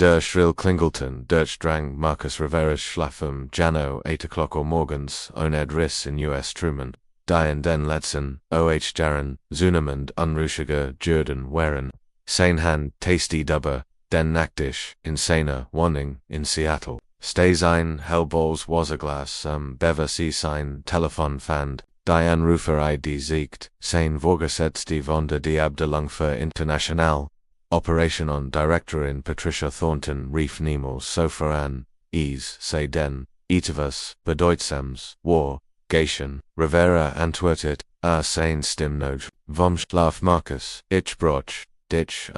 Der Schrill Klingelton, Durch Drang, Marcus Rivera's Schlafen, Jano, 8 o'clock or Morgens, Oned Riss in US Truman, Dian den Letzten, O.H. Jaren, Zunemand, Unruhiger, Jurden, Weren, Seinhand, Tasty Dubber, Den Nacktisch, Insana, Wanning, in Seattle, Staysein, Hellballs, Wasserglas, Bever Seesein, Telefon Fand, Diane Rufer ID Siegt, Sein Vorgesetzte von der Diabdelungfer International, Operation on Directorin Patricia Thornton Reef Nemel Sofaran, Ease, Say Den, Eatavus, Bedeutsams, War, Gation, Rivera Antwertet, Sein Stimnoj, Vom Schlaf Marcus, Ich Broch, Ditch,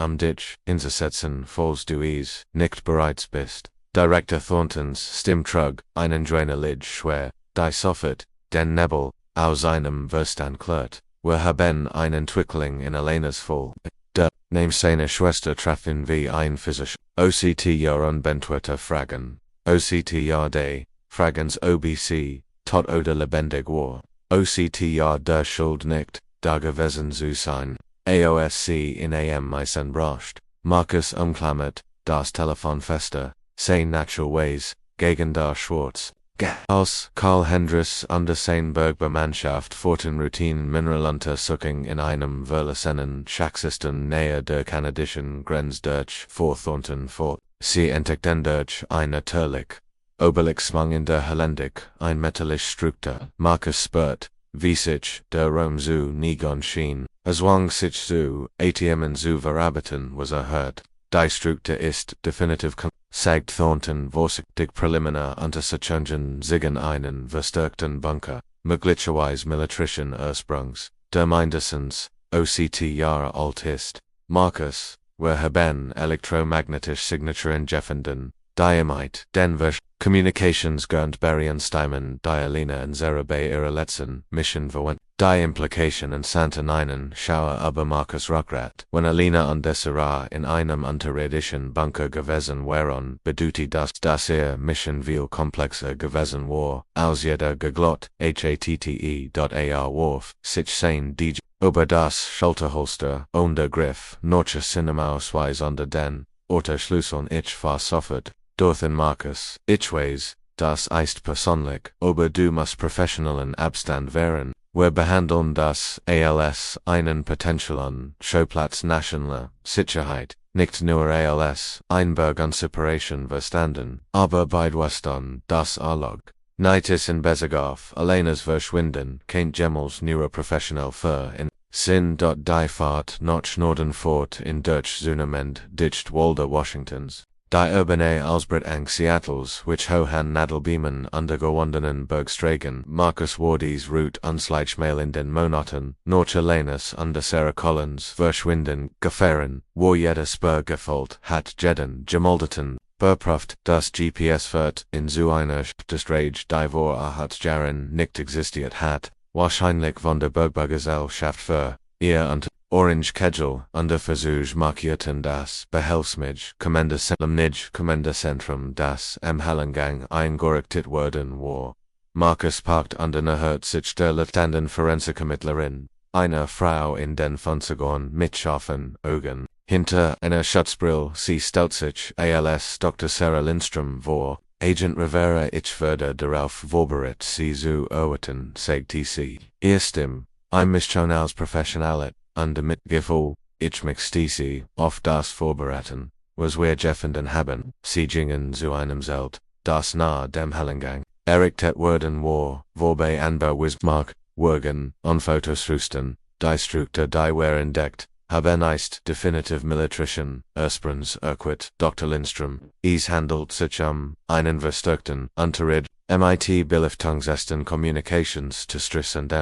Intersetzen, Falls du Ease, Nicht bereits bist, Director Thorntons, Stimtrug, einen Drainer Lid Schwer, Die Soffert, Den Nebel, Aus einem Verstand Klert, wir haben einen Twickling in Elena's Fall. Name seine Schwester Treffin wie ein Physisch, OCT Jahr unbentweter Fragen, OCT Jahr day, Fragens OBC, tot oder lebendig war, OCT Jahr der Schuld nicht, da gewesen zu sein, AOSC in AM Meisen brascht, Marcus umklammert, das Telefon fester, sein Natural Ways, gegen da Schwarz. Als Karl Hendris under sein Bergbemannschaft Forten Routinen Mineraluntersuchung in einem verlassenen Schacksystem näher der kanadischen Grenze durch Thornton fort. Sie entdeckten durch eine natürlich Obelixmang in der Hellendik, ein metallisch Struktur. Marcus spurt, wie sich der Rom zu Nigon schien, zwang sich zu ATMen zu verarbeiten was erhört. Die Struktur ist definitiv sagt Thornton vorsichtig preliminar Untersuchungen zigen einen verstärkten Bunker, möglicherweise militarischen Ursprungs, der mindestens OCT Jahre alt ist. Marcus, wir haben elektromagnetisch Signaturen gefunden, Dynamite, Denver, Communications Gurnt Berrien-Steimen, Dialina und Zerabay ihre letzten Mission verwent. Die Implication und Santa Ninen Schauer aber Marcus Ruckrat, wenn Alina und Desira in einem unterirdischen Bunker gewesen wären, beduti dass Mission viel komplexer gewesen war, als jeder geglott, HATTE.AR Worf, sich sein DJ, über das Schulterholster, und der Griff, Norche Cinema-Ausweis unter den, Orte Schlüsseln ich versoffert, durch den Marcus, Ichways, das ist persönlich, aber du musst professionellen Abstand wehren. Wir behandeln das ALS einen potentiellen Schauplatz nationaler Sicherheit, nicht nur ALS, Einberg und Separation verstanden, aber beidwestern das Arlog. Nightis in Besegoff, Elena's verschwinden, kein Gemmels neuroprofessional für in Sin. Die Fahrt nach Norden fort in Deutsch Zunament dicht Walder Washingtons. Die Urbane Alsbrit ang Seattles, which Hohan Nadelbeamen undergewandenen Bergstragen, Marcus Wardies Route Unschleichmail in den Monaten, Norche Lenus under Sarah Collins, Verschwinden, Gefahren, War jeder Spur gefolgt, hat Jeden, Gemolderten, Berpruft, das GPS wird, in zu einer Distrage Divor hat Jaren nicht existiert hat, wahrscheinlich von der Bergbagesellschaft für, ihr und Orange Kedgel, under Versuch markierten das Behelfsmij, Kommandazentrum das Hellengang eingerichtet worden war. Marcus parkt under Nahert sich der Lieutenant Forensikermittlerin, einer Frau in den Funzigorn mit scharfen Augen. Hinter einer Schutzbrille, sie stellt sich ALS Dr. Sarah Lindström vor. Agent Rivera ich werde darauf vorbereitet sie zu erwarten, sagt sie. Ihr Stimm, ein Mischton als Professionalet. Under Mitgefühl, ich möchte auf das vorbereiten, was wir gefunden haben, sie gingen zu einem Zelt, das nahe dem Hellengang, errichtet worden war, wobei Anbau Wismark, Wurgen, und Fotos rüsten, die Struktur die wir entdeckt, haben ist definitiv militarischen, Ursprungs Dr. Lindström, es handelt sich einen verstärkten, Unterried, MIT Belichtungsesten Communications zu Stress und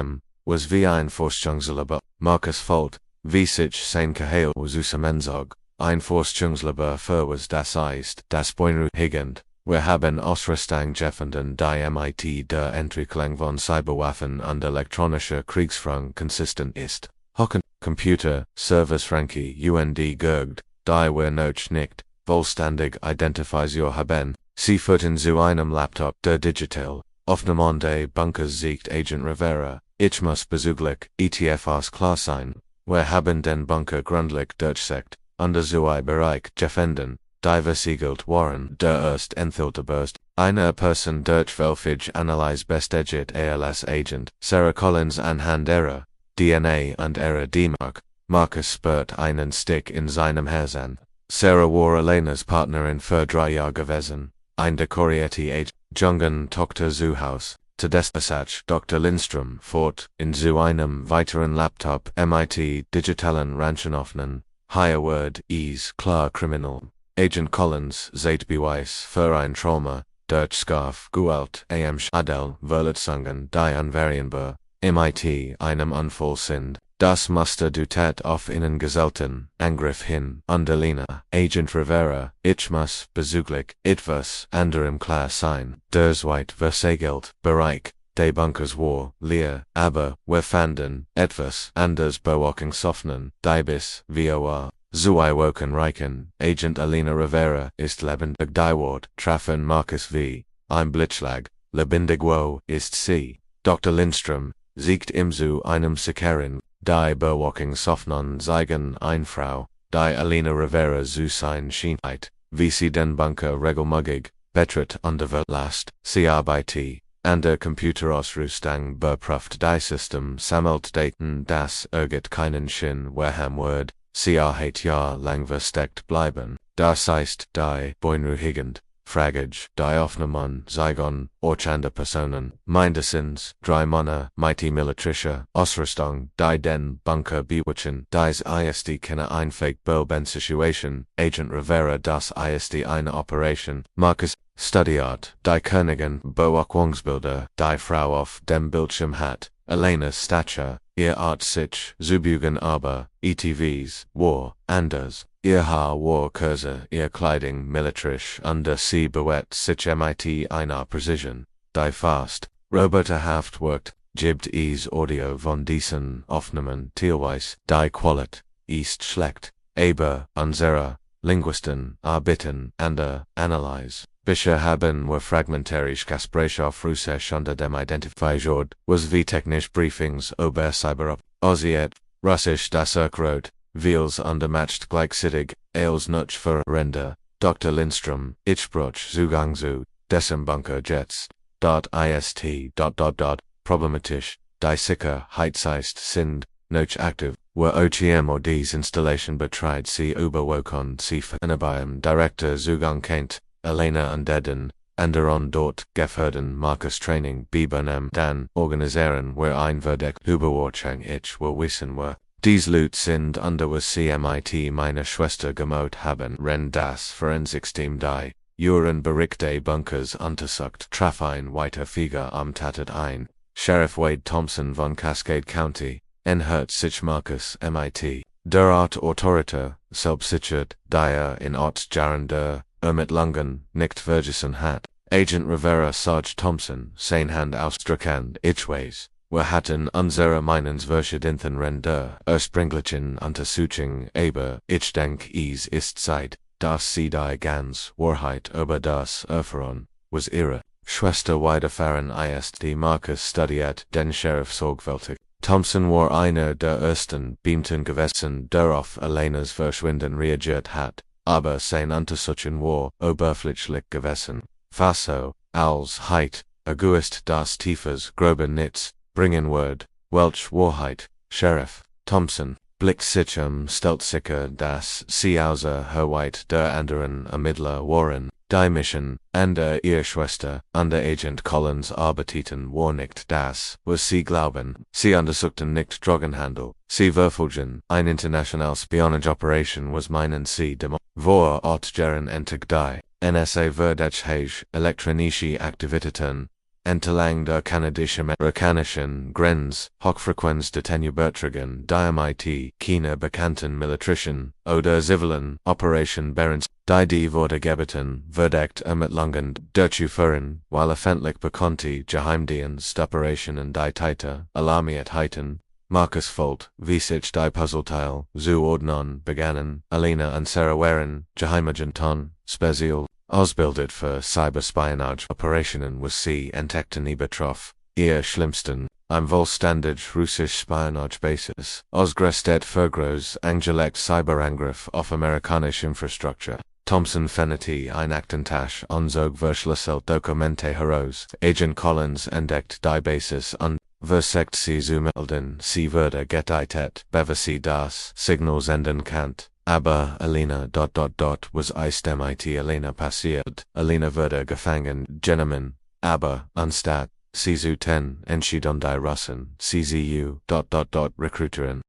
was wie ein Forschungslabor, Marcus Folt, wie sich sein Geheil zusammenzog, ein Forschungslabor für was das ist, das Beunruhigend, wir haben Ausrüstung gefunden die MIT der Entwicklung von Cyberwaffen und elektronischer Kriegsführung konsistent ist. Hocken, Computer, Service Frankie, UND Gurgd, die wir noch nicht, vollständig identifiziert haben, sie führten zu einem Laptop der Digital, Aufnahme Bunkers siegt Agent Rivera. Ich muss bezüglich ETFs klar sein, wir haben den Bunker gründlich durchseckt, under so ein Bereich gefunden, die Versiegelt waren, der erst Enthülteburst, einer Person durch welche Analyse bestegit als Agent, Sarah Collins anhand ihrer DNA und ihrer D-Mark. Marcus spürt einen Stick in seinem Herzen. Sarah war Elenas Partnerin für 3 Jahre gewesen. Ein dekorierte Agent, Jungen Tochter zu Haus. Todespassage Dr. Lindström fort in zu einem weiteren Laptop MIT digitalen Ranchenoffnen. Higher Word is klar Criminal. Agent Collins seit Beweis für ein Trauma. Durch Scarf Gualt am Adel Verletzungen die unvarianbar. MIT einem Unfall sind. Das Muster dutet auf innen geselten Angriff hin Underlina. Agent Rivera, ich muss bezüglich etwas anderem klar sein. Der Zweit Versiegelt Bereich des Bunkers war leer, aber wir fanden etwas anders Beobachtungshoffnungen, die bis VOA zuiwoken reichen. Agent Alina Rivera ist lebendig Dyward, trafen Marcus v. Ein Blitzschlag, lebendig wo ist sie. Dr. Lindström siegt im zu einem sicheren die Beobachtungshoffnungen zeigen eine Frau, die Alina Rivera zu sein Scheinheit, wie sie den Bunker regelmäßig betritt und verlässt. Sie arbeitet an der Computerausrüstung beprüft die System sammelt Daten das keinen Sinn weham wird. Sie hat jahrelang versteckt bleiben. Das heißt, die beunruhigend Fragage, die Aufnahmen zeigen, orchande Personen, mindestens 3 Männer, militärische Ausrüstung, die den Bunker bewitchen, das ist keine einweg Situation, Agent Rivera das ist eine Operation, Marcus studiert, die Königin Beobachtungsbilder, die Frau auf dem Bildschirm hat, Elena's Stature, ihr Art sich zubugen aber, ETVs, war, anders. Ihr Haar war kürzer, ihr Kleidung militärisch und sie bewegt sich mit einer Precision, die fast roboterhaft wirkt, gibt es Audio von diesen Aufnahmen teilweise, die Qualität ist schlecht, aber unsere Linguisten arbeiten an der Analyse. Bisher haben wir fragmentarisch Gespräche auf Russisch unter dem identifiziert, was wie technisch Briefings über Cyber Oziet, Russisch das Rot. Wheels undermatched gleichzeitig, als Nutsch für Render, Dr. Lindström, ich bruch Zugang zu, dessen Bunker Jets. Ist. Problematisch, die Sicherheitsgeist sind, noch aktiv, were OGM oder dies Installation betreibt sie überwokon sie beim Director Zugang kennt, Elena und Eden, anderon dort geförden Marcus Training Bibernem dann organisieren wir ein Verdeck Überwachung ich will wissen wir. Dies Leute sind under was CMIT meine Schwester gemot haben das Forensicsteam die Juren Berichte Bunkers untersucht traf ein weiter Flieger am Tatort ein. Sheriff Wade Thompson von Cascade County, hört sich Marcus MIT. Der Art Autoriter, selbstsichert, die in Jahre der Ermittlungen nicht vergessen hat. Agent Rivera Sarge Thompson, sein Hand ausstreckend, ich weiß. Wir hatten unsere Meinungsverschiedenheiten Render, ursprünglichen Untersuchung, aber ich denk es ist Zeit, dass sie die ganz Wahrheit über das erfahren, was ihre Schwester widerfahren ist. Die Marcus studiert den Sheriff sorgfältig. Thompson war einer der ersten Beamten gewesen, der auf Elenas Verschwinden reagiert hat, aber sein Untersuchung war oberflächlich gewesen. Faso, als Heit, August das Tiefes grobe Nitz, bringen Word, Welch Wahrheit, Sheriff, Thompson, blickt sich stellt sicher, dass sie außer White der anderen Ermittler waren, die Mission, an der ihr Schwester, an der Agent Collins arbeiteten war nicht das, was sie glauben, sie untersuchten nicht Drogenhandel, sie verfolgen, ein international Spionage Operation was meinen sie dem, vor Ort geren entig die, NSA Verdachhage, elektronische Aktivitäten, entlang der kanadisch-amerikanischen Grenze, Hochfrequenz Detenubeträgen, die MIT, China bekannten militärischen oder zivilen Operation Berens, die wurde gebeten, verdeckt Ermittlungen durchzuführen, weil öffentlich bekannte Geheimdienstoperationen die Täter alarmiert hatten. Marcus Folt, wie sich die Puzzleteil zuordnen begannen, Alina und Sarah waren, Geheimagentin, speziell ausbildet für Cyberspionage-Operationen was sie entdeckten betroff, ihr schlimmsten, ein vollständig russisch Spionage-Basis, ausgerüstet für groß angelegt Cyberangriff auf amerikanische Infrastruktur. Thompson Fenety Einachtentas Unzog Verschlüsselt Dokumente heraus. Agent Collins entdeckt die Basis und versekt sie zumelden. Sie wurde geteilt, bevor sie das Signal senden kann. Aber Alina ... was ist mit Alina passiert? Alina wurde gefangen genommen. Aber anstatt sie zu entschieden die Russen, CZU ... Recruiterin.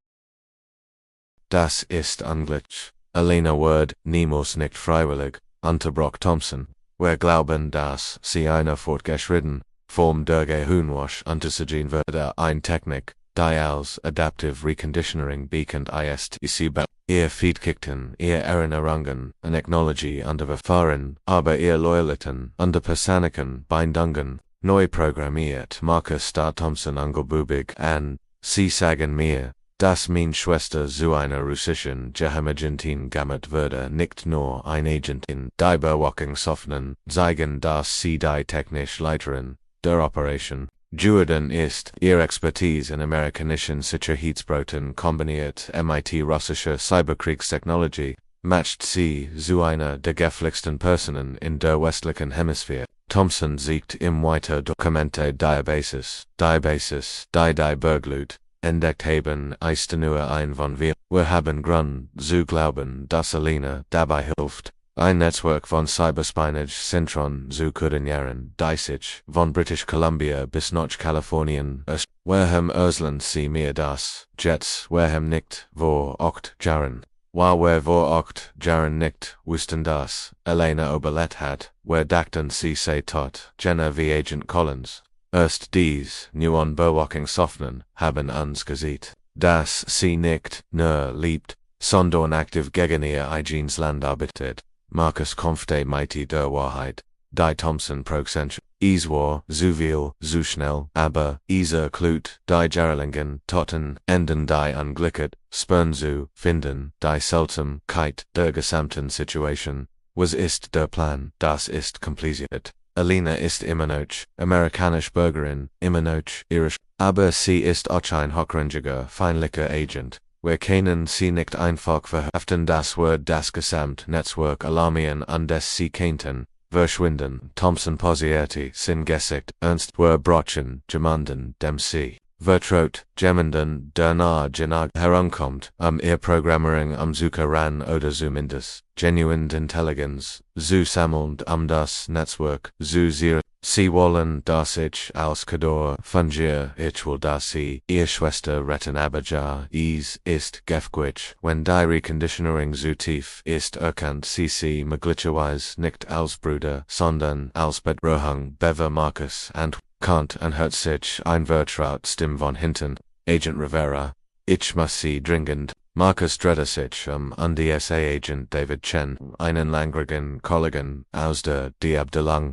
Das ist unglücklich. Alina wird niemals nicht freiwillig, unterbrach Thompson. Wir glauben, dass sie eine fortgeschritten Form der Gehirnwash untersuchen würde. Eine Technik, die als Adaptive Reconditioning bekannt ist. Sie ihr Feedkickten, ihr Erinnerungen und Technology unterverfahren, aber ihr Loyalitäten unter persönlichen Bindungen neu programmiert. Marcus da Thompson angelbubig an. Sie sagen mir, dass meine Schwester zu einer russischen Geheimagentin gemacht würde, nicht nur ein Agentin. Die Bewachungshoffnungen zeigen, dass sie die technische Leiterin der Operation Jordan ist. Ihre Expertise in amerikanischen Sicherheitsbroten kombiniert MIT-russische Cyberkriegstechnologie, matcht sie zu einer der gefährlichsten Personen in der westlichen Hemisphäre. Thompson sieht im Weiter Dokumente die Basis, die Bergleute entdeckt haben, ist nur ein von wir. Wir haben Grund zu glauben, dass Alina dabei hilft, ein Netzwerk von Cyberspionage-Zentren zu koordinieren, die sich von British Columbia bis Nordkalifornien ist. Wir haben Ausland sie mir das, Jets, wir haben nicht, vor 8 Jahren. While wir vor 8 Jahren nicht wussten, dass Alina überlebt hat, wir dachten sie sei tot, Jenna wie Agent Collins. Erst dies neuen Bewachungshoffnungen haben uns gesagt, dass sie nicht nur lebt, sondern aktiv gegen ihr eigenes Land arbeitet. Marcus kämpfte mit der Wahrheit, die Thompson Prozent. Es war zu viel, zu schnell, aber dieser Klut, die Jarlingen toten, enden die Unglücket, spüren zu finden, die Seltsamkeit der gesamten Situation. Was ist der Plan? Das ist kompliziert. Alina ist immer noch amerikanische Bürgerin, immer noch irisch, aber sie ist auch ein hochrangiger, feindlicher Agent. Wir können sie nicht einfach verhaften, das wird das Gesamtnetzwerk alarmieren und es sie könnten verschwinden. Thompson posierte sein Gesicht ernst. Wir brauchen jemanden, dem sie vertraut, jemanden, der nahe genug herankommt, ihr Programmering zu ran oder zumindest genuine Intelligenz zu sammeln, das Netzwerk zu sichern. Sie wollen, dass ich als Kador fungiere. Ich will, dass sie ihr Schwester retten, aber ja, es ist gefährlich, wenn die Reconditioning zu tief ist, erkannt sie möglicherweise nicht als Bruder, sondern als Bedrohung. Bever Marcus Kant hört sich ein vertraut Stimme von hinten. Agent Rivera. Ich muss sie dringend. Marcus drehte sich und DSA-Agent David Chen, einen langjährigen Kollegen aus der DEA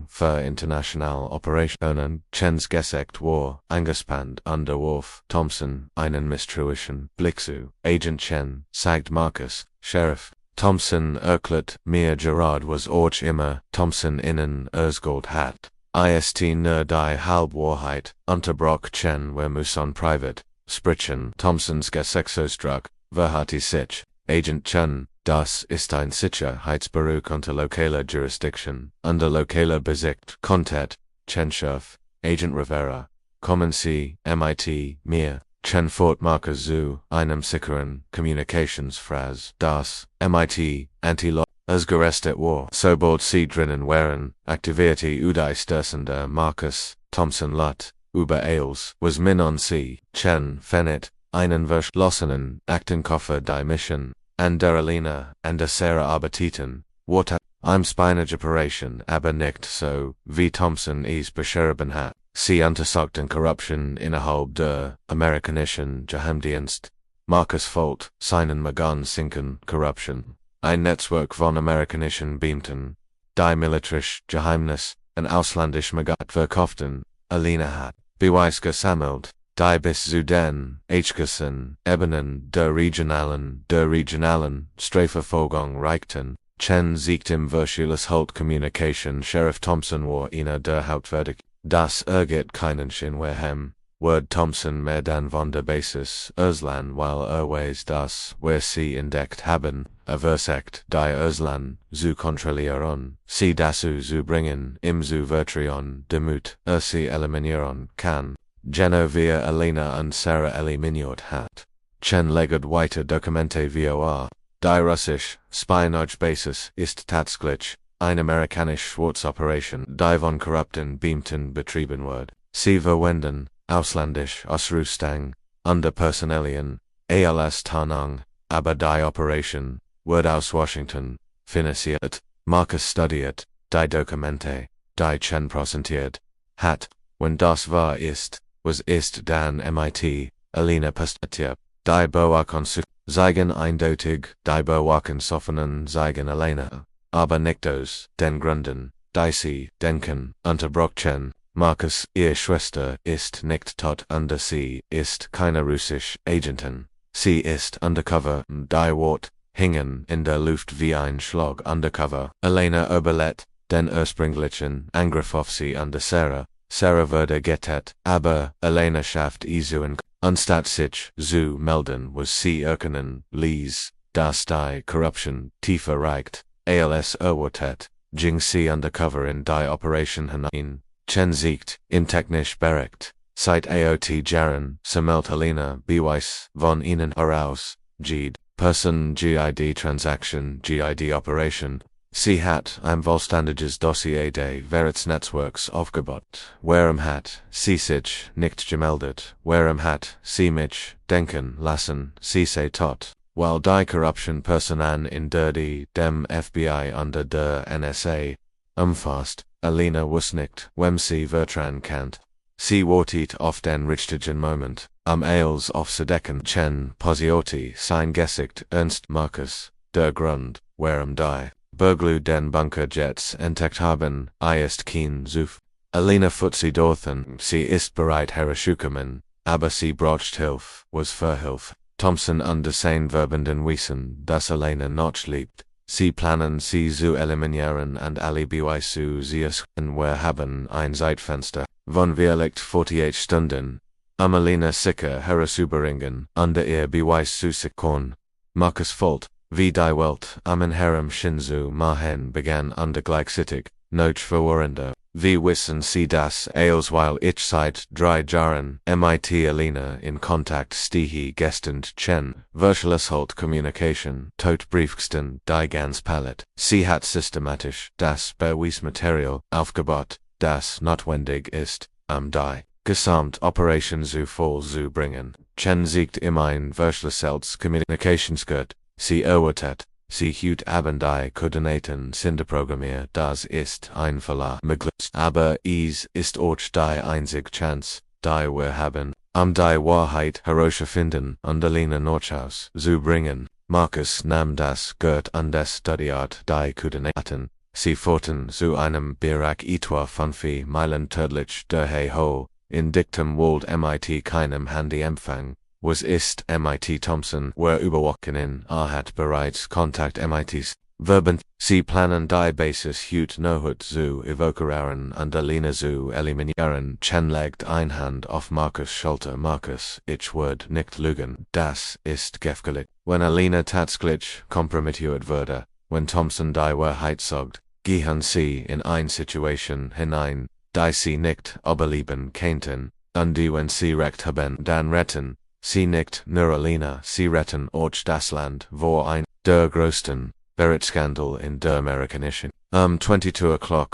für internationale Operationen. Chens Gesicht war eingespannt und er warf Thompson einen misstrauischen Blick zu. Agent Chen, sagt Marcus, Sheriff. Thompson erklärt mir Gerard was auch immer Thompson innen erzählt hat. Ist nur die Halbwahrheit, unterbrach Chen, wir müssen privat sprechen. Thompsons Gesichtsausdruck verharrte sich. Agent Chen, das ist ein Sicherheitsbetrug unter lokaler Jurisdiction, unter lokaler Besicht, Kontat, Chen-Chef, Agent Rivera, kommen Sie, mit mir. Chen fort Marcus zu einem sicheren Communicationsphrase, das mit Anti-Law ausgerüstet war. Sobald sie drinnen waren, aktivierte die Stößende Marcus, Thompson Lutt, übereils, was min on sie, Chen Fennet, einen verschlossenen Aktenkoffer die Mission, an der Alina, an der Sarah Arbetiten, what I'm Spionage Operation, aber nicht so, wie Thompson es beschrieben hat. Sie untersuchten Corruption innerhalb der amerikanischen Geheimdienst. Marcus Folt, seinen Magan sinken Corruption. Ein Netzwerk von amerikanischen Beamten, die militärisch Geheimnis und auslandisch Magat verkauften. Alina hat Beweis gesammelt, die bis zu den Hgessen Ebenen der regionalen Strafverfolgung reichten. Chen siegt im Verschlüsselt Communication. Sheriff Thompson war einer der Hauptverdächtigen. Das ergibt keinen Sinn, wir haben Word Thompson mehr dann von der Basis Ausland, weil weiß, dass wir sie entdeckt haben, Aversekt, die Urslan, zu kontrollieren, sie dazu zu bringen, im zu vertrauen, demut, sie eliminieren kann. Genovia Elena und Sarah eliminiert hat. Chen leged weiter Dokumente vor. Die Russisch, Spionage-Basis ist tatsächlich eine amerikanische Schwarzoperation, die von korrupten Beamten betrieben wird. Sie verwenden, ausländisch Ausrüstung, unter Personalien, als Tarnung, aber die Operation, wird aus Washington, finanziert, Marcus studiert, die Dokumente, die Chen präsentiert, hat, wenn das wahr ist, was ist dann MIT, Elena Pastatia, die Bewachen zeigen eindeutig, die Bewachen soffenen zeigen Elena, aber nicht aus den Gründen, die sie denken, unterbrochen. Marcus, ihre Schwester, ist nicht tot und sie ist keine russische Agentin. Sie ist undercover, die Wort hingen in der Luft wie ein Schlag undercover. Elena überlebt den ursprünglichen Angriff auf sie und Sarah. Sarah wurde getötet, aber Elena schafft zu anstatt sich zu melden, was sie erkennen ließ, dass die Corruption tiefer reicht. Als erwartet, ging sie undercover in die Operation hinein. Chen siegt, im technisch Bericht, seit AOT Jahren, sammelt Elena Beweis von ihnen heraus, GID, Person GID Transaction GID Operation. Sie hat ein vollständiges Dossier des Veritsnetzwerks aufgebaut. Warum hat sie sich nicht gemeldet? Warum hat sie mich denken lassen, sie sei tot? Weil die Corruption Personen in der die dem FBI unter der NSA umfasst. Elena wusste nicht, wem sie vertrauen kann. Sie wartet auf den richtigen Moment, als aufzudecken. Chen posierte sein Gesicht ernst. Marcus, der Grund, warum die Bergleute den Bunkerjets entdeckt haben, ist kein Zufall. Elena führt sie dorthin, sie ist bereit herzukommen, aber sie braucht Hilfe, was für Hilfe. Thompson und sein Verbündeten wissen, dass Elena noch lebt. Sie planen sie zu eliminieren und alle Beweise zu sichern. Wir haben ein Zeitfenster von vielleicht 48 Stunden, Elena sicher herauszubringen, unter ihr Beweis zu sichern. Marcus folgt, wie die Welt am Herem Shinzu Mahen begann und gleichzeitig, noch verwirrender. Wie wissen Sie das, als weil ich seit 3 Jahren mit Elena in Kontakt stehe gestern Chen, verschlüsselt Kommunikation, tot briefsten die ganz Palette. Sie hat systematisch das Beweismaterial aufgebaut, das notwendig ist, die Gesamtoperation zu voll zu bringen. Chen siegt ein verschlüsseltes Kommunikationsgut, sie erwartet. Sie hüt haben die Koordinaten sind programmiert, das ist ein Fehler möglich, aber es ist auch die einzige Chance, die wir haben, die Wahrheit herauszufinden und Elena Nordhaus zu bringen. Marcus nahm das Gut und studiert die Koordinaten. Sie fuhren zu einem Bereich etwa 5 Meilen tödlich daher ho, in dichtem Wald mit keinem Handyempfang. Was ist MIT Thompson? Wir überwachen hat bereits Kontakt MITs. Verbund, sie planen die Basis hüt nohut zu evokieren und Elena zu eliminieren. Chen legt eine Hand auf Marcus' Schulter. Marcus, ich würd nicht lügen, das ist gefährlich. Wenn Elena tatsächlich kompromittiert würde, wenn Thompson die Wahrheit sagt, gehen sie in eine Situation hinein, die sie nicht überleben könnten, und die wenn sie recht haben, dann retten. Sie nicht nur Elena, sie retten auch das Land, wo ein der größten Beritskandal in der amerikanischen 22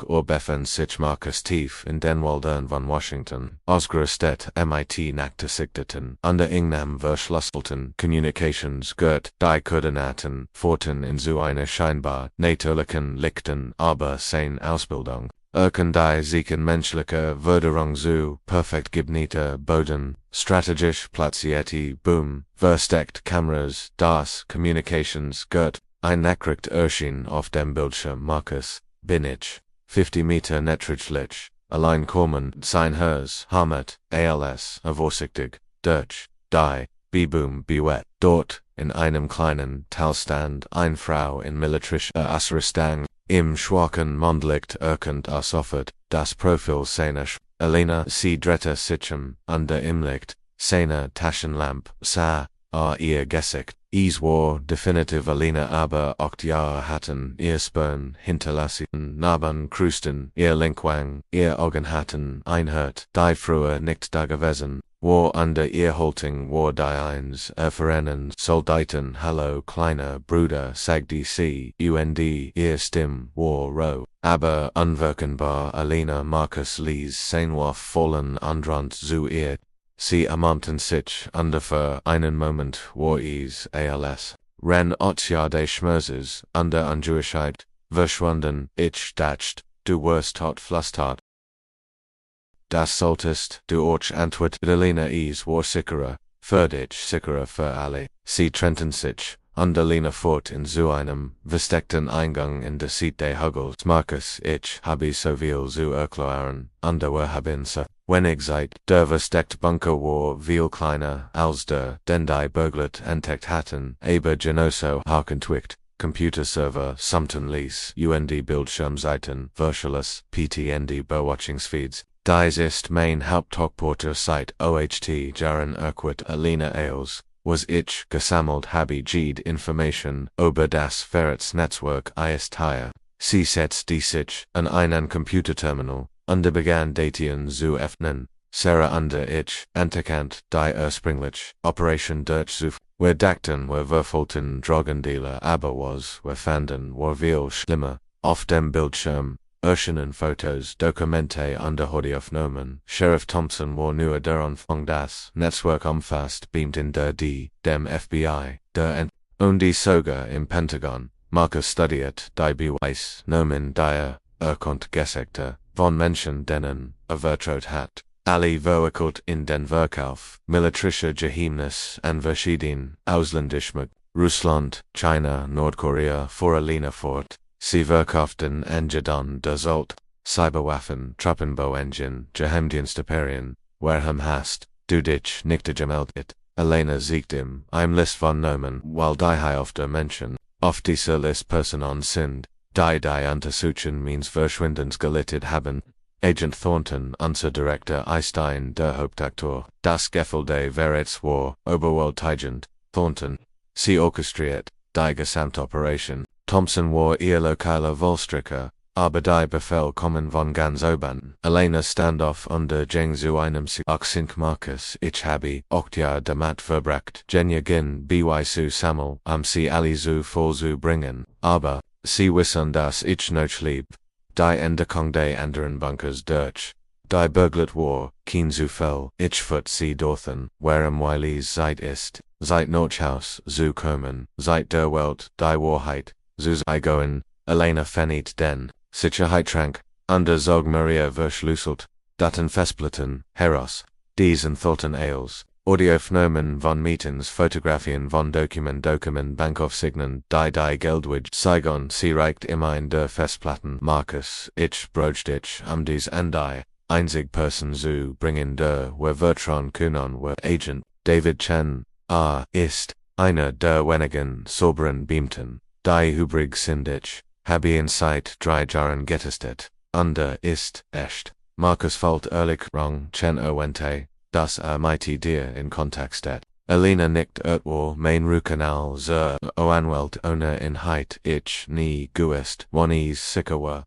Uhr befindet sich Marcus tief in den Wäldern von Washington, ausgerüstet mit nachgesichteten, unter engem verschlüsselten Kommunikationsgut, die Koordinaten führten in so einer scheinbar natürlichen Lichten, aber seine Ausbildung. Die sieken menschliche Förderung zu perfekt gebnieter Boden, strategisch platzierte Boom, versteckt Kameras, das Communications-Gut, ein Nachricht erschien auf dem Bildschirm. Marcus, bin ich, 50 Meter niedriglich, allein kommen, sein Haus, Hamet, als, vorsichtig, durch, die, B-Boom, Bewett, dort, in einem kleinen Talstand, eine Frau in militärischer Ausrüstung. Im schwachen Mondlicht erkennt sofort das Profil seiner Elena. Sie drehte sich unter im Licht, seine Taschenlampe sah ihr Gesicht, Es war definitiv Alina aber 8 Jahre hatten ihr Spuren hinterlassen, Narben kreusten ihr Linkwang, ihr Augen hatten einhört, die früher nicht da gewesen, war under ihr Haltung war die eins Vereinen Soldaten hallo kleiner Bruder sagte sie, und ihr Stimm war roh, aber unwirkenbar Alina Marcus ließ Seinwurf fallen andrand zu ihr. Sie ermahnten sich, und für einen Moment war es als wenn 8 Jahre Schmerzes, und der Ungewichheit, verschwanden, ich dacht, du wirst tot flüstert. Das solltest du auch antwortet Alina es war sicherer, für dich sicherer für alle. Sie trennten sich, und Alina fort in zu einem versteckten Eingang in der Seat des Hugels. Marcus, ich habe so viel zu erklären, und wir haben so wenig Zeit. Der versteckte Bunker war viel kleiner als der, den die Bergleute entdeckt hatten, aber genauso harkentwickt. Computerserver summten ließ, und Bildschirmseiten, virtuelles, PTND Bewatchungsfeeds. Dies ist mein Haupttalkporter site OHT Jahre Alina Ailes, was ich gesammelt habe jede Information über das Verrätsnetzwerk ist hier. Sie setzte sich an einen Computerterminal, und begann Daten zu öffnen. Sarah und ich entdeckant die ursprüngliche Operation durchzuführen. Wir dachten wir verfolgten Drogendealer, aber was wir fanden war viel schlimmer. Auf dem Bildschirm erschienen Fotos, Dokumente und Audioaufnahmen. Sheriff Thompson war nur der Anfang das Netzwerk umfasst, beamten dem FBI, und die Sogar im Pentagon. Marcus studiert die Beweis, Nomen die Geschichte von Menschen, denen vertraut hat. Alle verwickelt in den Verkauf militärischer Geheimnis an verschiedenen Ausländischen, Russland, China, Nordkorea vor Alina fort. Sie verkauften Engedan der Alt, Cyberwaffen, Truppenbau-Engine, Geheimdienstperien, Warham hast, du dich nicht gemeldet. Alina siegt im List von Nomen, weil die Hälfte Menschen auf dieser List Personen sind, die Untersuchung meines Verschwindens gelitten haben. Agent Thornton, unser Director Einstein, der Hauptaktor, das Gefühl des Verrats war überwältigend. Thornton, sie orchestriert die Gesamtoperation. Thompson war ihr lokaler Vollstrecker, aber die Befehl kommen von ganz oben. Alina Standoff unter Jeng zu einem Achsink Marcus, ich habe 8 Jahre damit verbracht, Gin by zu sammel, sie alle zu voll zu bringen, aber sie wissen, dass ich nicht lieb. Die Entdeckung des anderen Bunkers durch die Bergleute war kein Zufall. Ich fut sie dorthin, warum weil es Zeit ist, seit Notchaus zu kommen, seit der Welt die Wahrheit zu zeigen. Alina fängt den Sicherheitstrank under Zog Maria verschlüsselt, Daten Festplatten, heraus. Diesen Thornton Ailes, Audioaufnahmen von Meetings, Fotografien von Dokument Bankaufsichten, die Geldwidge Saigon, sie reicht immer in der Festplatten. Marcus, ich brocht dich, dies die einzig Person zu bringen, der wir vertrauen können, wir Agent David Chen, ist einer der wenigen soberen Beamten, die übrig sind. Ich habe ihn seit 3 Jahren getestet, und ist echt. Marcus fällt ehrlich wrong, Chen Owente, das mit dir in Kontakt steht. Alina nickt etwa mein Rückkanal zur Anwalt ohne Inhalt ich nie gewusst, wann es sicher war.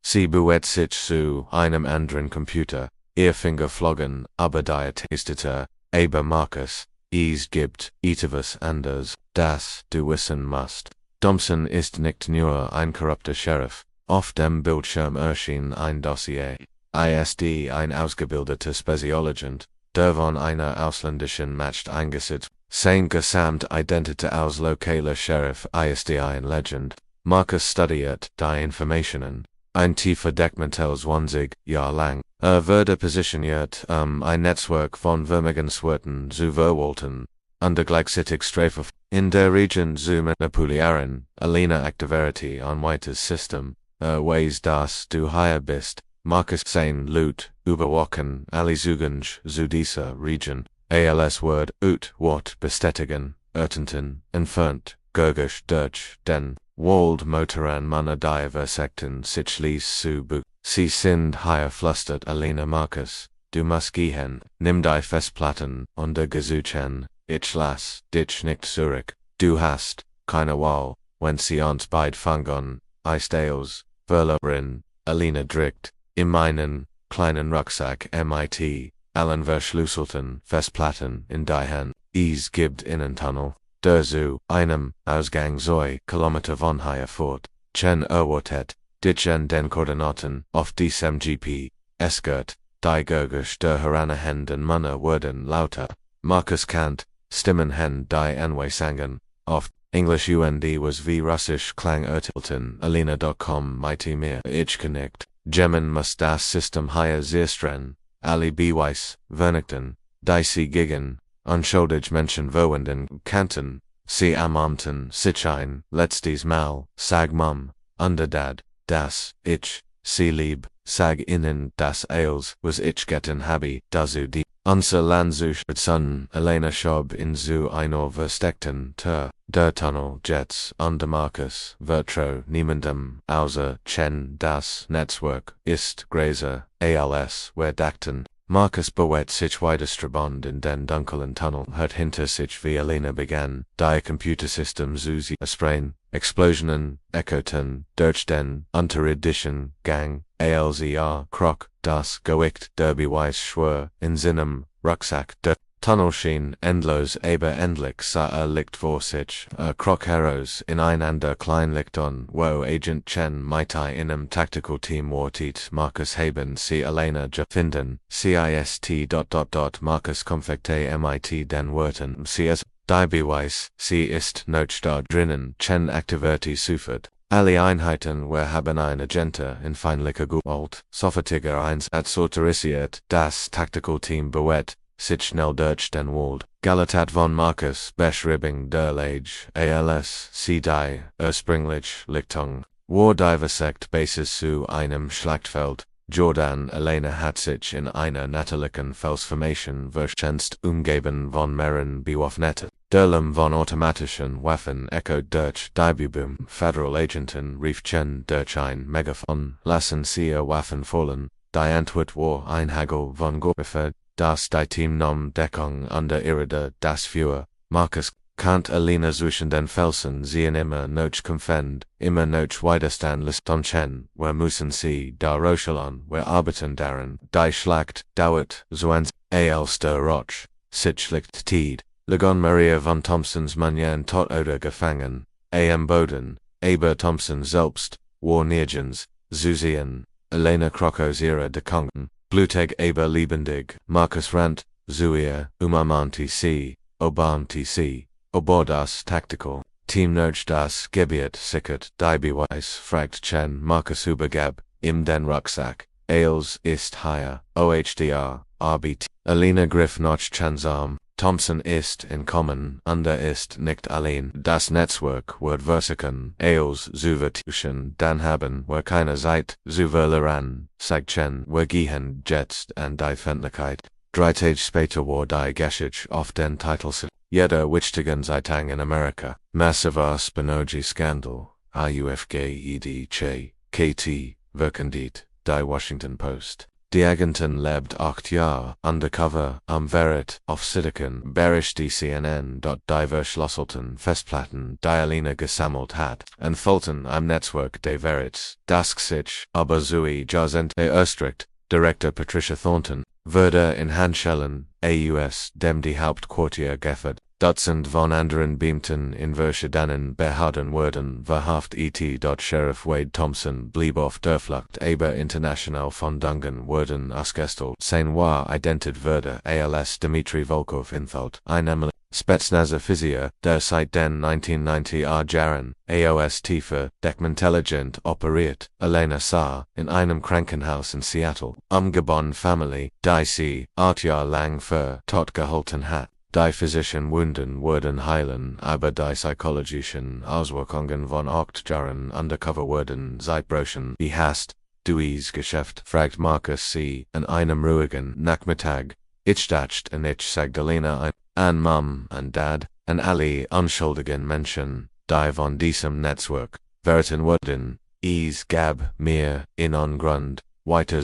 Sie bewegt sich zu einem anderen Computer, ihr Finger flogen, aber die testete, aber Marcus, es gibt etwas anders, das du wissen musst. Thompson ist nicht nur ein korrupter Sheriff, auf dem Bildschirm erschien ein Dossier, ist ein ausgebildeter Spezialagent, der von einer ausländischen Macht eingesetzt, sein Gesamtidentität als lokaler Sheriff ist ein Legend. Marcus studiert die Informationen, ein tiefer Deckmantel 20 Jahre lang. Wurde positioniert, ein Netzwerk von würmigen Swerten zu verwalten, und gleichzeitig Strafe in der Region zu manipulieren. Alina activierte ein weites System, weiß dass du hier bist. Marcus sein Loot, überwachen, alle Zugänge zu dieser Region. Als Word Wort bestätigen, Örtenten, entfernt, Gurgisch durch den Wald Motoran Manner die Versekten sich ließ zu Sie sind hier flüstert Alina Marcus, du musst gehen, nimm die Festplatten und Gesuchen, ich lass dich nicht zurück. Du hast keine Wahl, wenn sie uns beid fangen, Eistales, Verloren, Alina Dricht, in meinen kleinen Rucksack mit allen verschlüsselten Festplatten in die Hand. Es gibt Innentunnel, der zu einem Ausgang 2 Kilometer von hier fort. Chen erwartet, ditchen den Koordinaten auf diesem GP. Es geht, die Gurgisch der Heranahenden Männer wurden lauter. Markus Kant, Stimmen hen die Anway sangen, oft. English und was wie Russisch klang urteilten, Alina.com mighty mir ich connect. Gemmen muss das System hier zerstreuen, alle Beweis, vernichten, die sie gegen, unschuldig Menschen wohenden kannten, sie ermahnten sich ein, letztes Mal, sag Mum, underdad, das, ich, sie lieb, sag ihnen das Eils, was ich getan habe, dazu die, unser Landsuch bezonnen, Elena schob in zu einer versteckten Tür, der Tunnel, Jets, und Markus, Vertro, niemandem, außer Chen, das Netzwerk, ist Gräser, als, wer dachten, Markus bewegt sich weiterstrabond in den dunklen Tunnel, hört hinter sich wie Elena begann, die Computersystem zu sprayen, Explosionen, echoten, durch den unterirdischen Gang, alsr, Krok, das Gewicht der Beweis schwör, in seinem Rucksack, der Tunnel schien endlos aber endlich sah liegt vor sich, Krok heraus in einander Kleinlichtern, wo Agent Chen mitaiinem Tactical Team wartet, Markus haben sie Elena finden, cist. Markus konfekte mit den Worten, cs. Die Beweis, sie ist noch da drinnen, Chen aktivierte sofort. Alle Einheiten haben ein Agente in feindlicher Gewalt, sofortiger Einsatz autorisiert, das Tactical Team bewegt, sich schnell durch den Wald. Galatat von Markus, Beschreibung der Lage, als, sie die, ursprünglich, Lichtung, war diversekt Basis zu einem Schlachtfeld. Jordan Elena hat sich in einer natürlichen Felsformation verschanzt umgeben von mehreren Bewaffneten. Derlem von automatischen Waffen echoed durch die Bebum. Federal Agenten rief Chen durch ein Megaphon, lassen sie ihr Waffen fallen. Die Antwort war ein Hagel von Gorbefer, das die Team nom Deckung under Irrede das Führer. Markus Kant Elena zwischen den Felsen sehen immer noch kämpfend, immer noch Widerstand lässt Chen, wer müssen sie da Rochelon, wer arbeiten daran, die Schlacht dauert, so ans als der Roch, sich liegt Tied, Legon Maria von Thompsons Manjan tot oder gefangen, am Boden, aber Thompson selbst, war nirgends, Zusehen, Elena Krokos ihre Dekongen, blutig aber lebendig, Markus Rant, Zuir, Umamanti C, Obanti C. Obordas Tactical, Team Nerj das Gebiet sickert, die Beweis fragt Chen Markus Übergab, im den Rucksack, als ist hier, OHDR, RBT, Alina griff noch Chens Arm, Thompson ist entkommen, under ist nicht allein, das Netzwerk wird versichern, als zuvertuschen, dann haben wir keine Zeit, zu verlieren, sagt Chen, wir gehen jetzt an die Feindlichkeit. 3 Tage später war die Geschichte auf den Titels. Jeder wichtigen Zeitung in Amerika, massiver Spionage-Skandal, AUFGED, KT, verkündet, die Washington Post. Die Agenten lebt 8 Jahre, undercover, am Verrat, auf Silicon, bericht die CNN, die verschlüsselten Festplatten, die Elena gesammelt hat, entfalten am Netzwerk des Verrats, das sich, aber sui Jazent Östricht, Director Patricia Thornton, wurde in Handschellen, AUS, dem die Hauptquartier geführt. Dutzend von anderen Beamten in verschiedenen Behörden wurden verhaftet. Sheriff Wade Thompson blieb auf der Flucht, aber international Fondungen wurden ausgestellt. Sein war identifiziert wurde als Dmitri Volkov Inthalt, ein Spetsnaz-Offizier, der seit den 1990er Jahren, AOST für Deckintelligent operiert, Elena sah, in einem Krankenhaus in Seattle, umgeborene Familie, die sie, 8 Jahre lang für tot gehalten hat. Die physischen Wunden wurden heilen, aber die psychologischen Auswirkungen von 8 Jahren undercover wurden zeitbrochen. Wie hast du's Geschäft? Fragt Markus sie, an einem ruhigen Nachmittag. Ich dachte und ich sagte Elena an Mom und Dad, an alle unschuldigen Menschen, die von diesem Netzwerk, verraten wurden. Es gab mir, in Grund, weiter.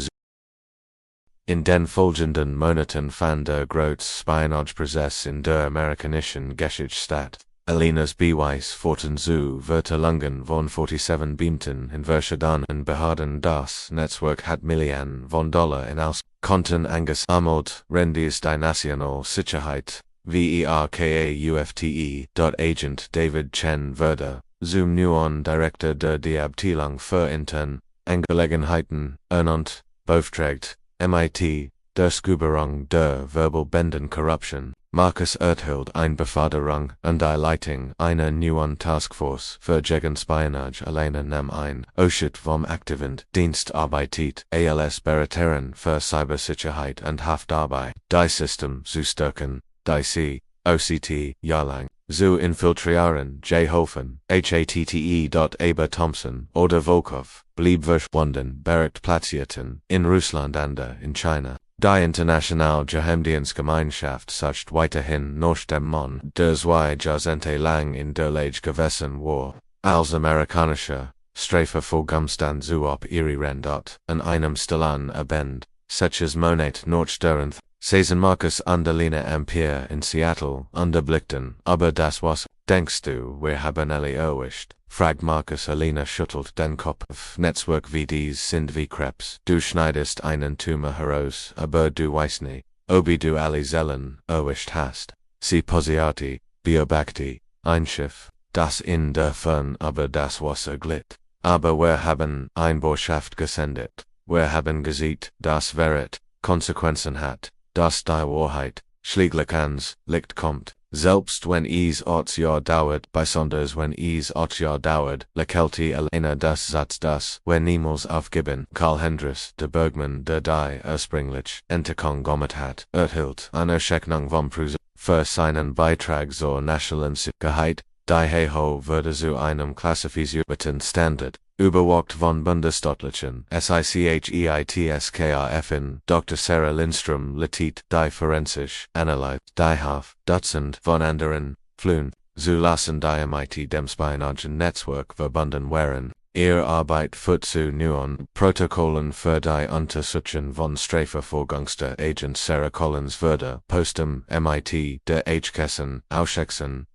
In den folgenden Monaten fand der große Spionageprozess in der amerikanischen Geschichte statt. Alinas Beweis Forten zu Verterlungen von 47 Beamten in verschiedenen Behörden das Netzwerk hat Milliarden von Dollar in aus Konten angesammelt, Rendies die National Sicherheit, Verkaufte. Agent David Chen Werder, Zoom Nuon Director der Abteilung für intern Angelegenheiten, ernannt, beauftragt, MIT, der Schuberung der Verbal Corruption, Markus Erthild Einbeforderung und die Leitung einer neuen Taskforce für gegen Spionage alleine nam ein, Ausschnitt vom aktiven Dienst arbeitet, als Beraterin für Cybersicherheit und Haftarbeit, die System zu stärken, die OCT, jahrelang, zu infiltrieren, J. Hofen, HATTE. Aber Thompson oder Volkov, blieb verschwunden, bergt platzierten, in Russland und in China. Die internationale Geheimdienstgemeinschaft sucht weiterhin nach dem Mann, der 2 Jahrzehnte lang in der Lage gewesen war, als amerikanischer Strafverfolgungsstand zu operieren dort, an einem Stellen abend, solches Monat nachstörend, Saison Markus und Alina Ampere in Seattle unterblickten, aber das was, denkst du, wir haben alle erwischt? Fragt Markus. Alina schüttelt den Kopf. Netzwerk wie dies sind wie Krebs. Du schneidest einen Tumor heraus, aber du weißt nie, ob du alle Zellen erwischt hast. Sie posierte, beobachte, ein Schiff, das in der Fern aber das Wasser glitt. Aber wir haben eine Botschaft gesendet. Wir haben gesehen, dass Verrat Konsequenzen hat, dass die Wahrheit schließlich ans Licht kommt. Selbst wenn es 8 Jahre dauert, besonders wenn es 8 Jahre dauert, lächelte Alina das Satz das, wir niemals aufgeben. Karl Hendris, der Bergmann, der die ursprünglich Entdeckung gemacht hat, erhielt Anerkennung vom Preis für seinen Beitrag zur nationalen Sicherheit, die hoch wurde zu einem klassifizierten Standard, überwacht von bundesstaatlichen SICHEITSKAFin. Dr. Sarah Lindström leitet die forensisch Analyse, die Haf, Dutzend von anderen Flühen, zu lassen die MIT dem Spionagen-Netzwerk verbunden waren. Ihr Arbeit führt zu neuen Protokollen für die Untersuchung von Strafverfolgungsagent Sarah Collins wurde postum MIT der H-Kessen Ausschickung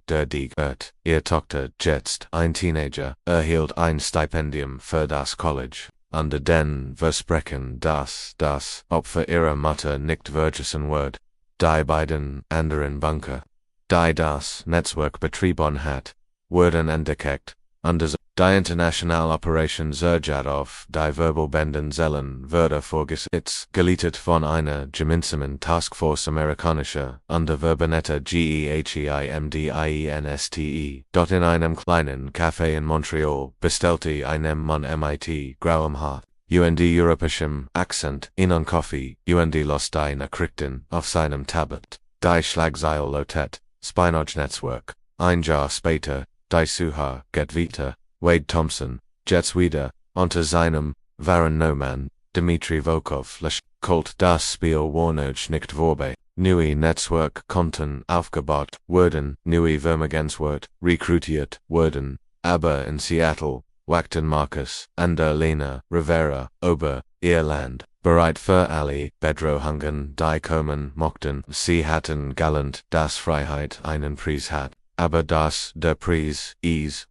der Diegt. Ihr Tochter, jetzt ein Teenager, erhielt ein Stipendium für das College. Unter den Versprechen, dass das Opfer ihrer Mutter nicht vergessen wird. Die beiden anderen Bunker, die das Netzwerk betrieben hat, wurden entdeckt. Under die internationale Operation Zerjadov, die Verbal Zellen wurde vorgesetzt, geleitet von einer gemeinsamen Taskforce amerikanischer Unterverbände GEHEIMDIENSTE. Dort in einem kleinen Café in Montreal bestellte einem Mann MIT grauem Haar, UND europäischem Akzent, einen Kaffee, UND los die Nachrichten auf seinem Tablet. Die Schlagzeile lautet, Spionage-Netzwerk. Ein Jahr später, die Suche geht weiter. Wade Thompson, jetzt wieder, unter seinem wahren Namen, Dmitri Volkov, Kult das Spiel Warnage nicht vorbei. Neue Netzwerk konnten aufgebaut wurden, neue Vermögenswert rekrutiert wurden, aber in Seattle, wachten Markus und Alina Rivera, Ober, Irland, bereit für alle Bedrohungen, die kommen mochten. Sie hatten galant, dass Freiheit einen Preis hat. Aber das der Preis ist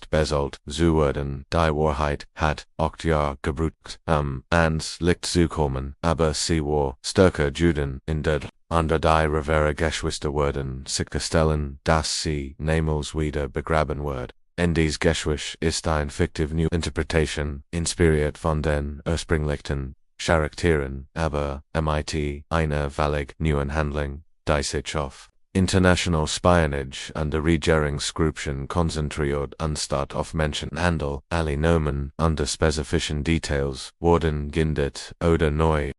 bezahlt zu werden. Die Wahrheit hat 8 Jahre gebraucht, ans Licht zu kommen, aber sie war stärker Juden in der unter die Rivera geschwister wurden sicherstellen, dass sie niemals wieder begraben wird. In dies Geschwister ist ein fiktive New Interpretation, inspiriert von den ursprünglichen Charakteren, aber MIT eine völlig neuen Handlung, die sich auf International Spionage und der Regierungsskruption konzentriert anstatt auf Menschenhandel. Alle Nomen unter spezifischen Details wurden geändert oder neu